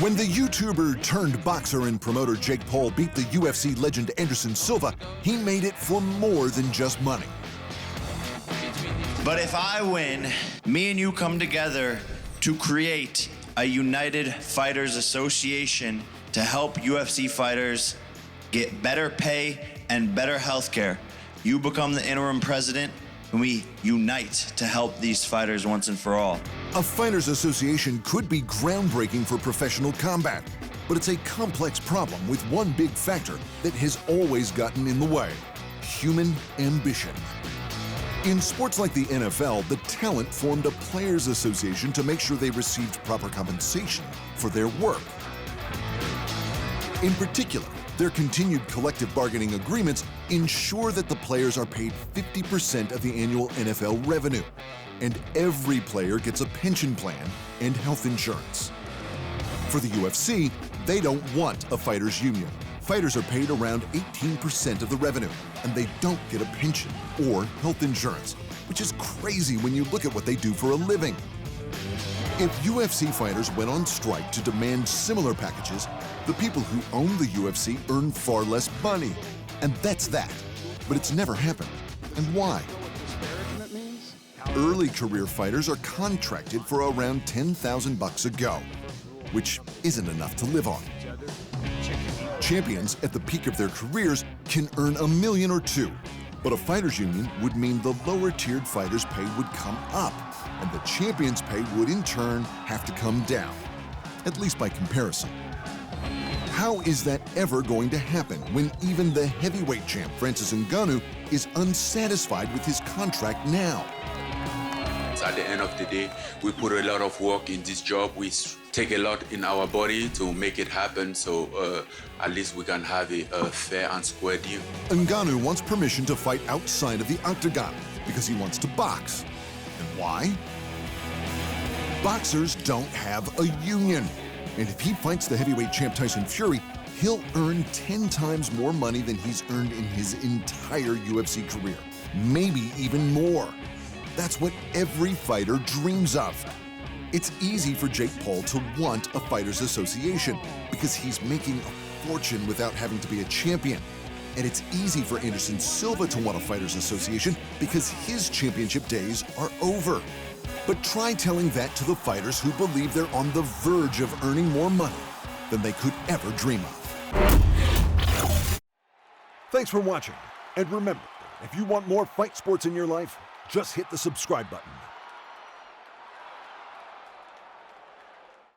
When the YouTuber turned boxer and promoter Jake Paul beat the UFC legend Anderson Silva, he made it for more than just money. But if I win, me and you come together to create a United Fighters Association to help UFC fighters get better pay and better healthcare. You become the interim president, and we unite to help these fighters once and for all. A fighters association could be groundbreaking for professional combat, but it's a complex problem with one big factor that has always gotten in the way: human ambition. In sports like the NFL, the talent formed a players association to make sure they received proper compensation for their work. In particular, their continued collective bargaining agreements ensure that the players are paid 50% of the annual NFL revenue, and every player gets a pension plan and health insurance. For the UFC, they don't want a fighters union. Fighters are paid around 18% of the revenue, and they don't get a pension or health insurance, which is crazy when you look at what they do for a living. If UFC fighters went on strike to demand similar packages, the people who own the UFC earn far less money. And that's that. But it's never happened. And why? Early career fighters are contracted for around $10,000 a go, which isn't enough to live on. Champions at the peak of their careers can earn $1 million or $2 million, but a fighters union would mean the lower tiered fighters' pay would come up, and the champions' pay would in turn have to come down, at least by comparison. How is that ever going to happen when even the heavyweight champ, Francis Ngannou, is unsatisfied with his contract now? At the end of the day, we put a lot of work in this job. We take a lot in our body to make it happen, so at least we can have a fair and square deal. Ngannou wants permission to fight outside of the octagon because he wants to box. And why? Boxers don't have a union. And if he fights the heavyweight champ Tyson Fury, he'll earn 10 times more money than he's earned in his entire UFC career. Maybe even more. That's what every fighter dreams of. It's easy for Jake Paul to want a fighters association because he's making a fortune without having to be a champion. And it's easy for Anderson Silva to want a fighters association because his championship days are over. But try telling that to the fighters who believe they're on the verge of earning more money than they could ever dream of. Thanks for watching. And remember, if you want more fight sports in your life, just hit the subscribe button.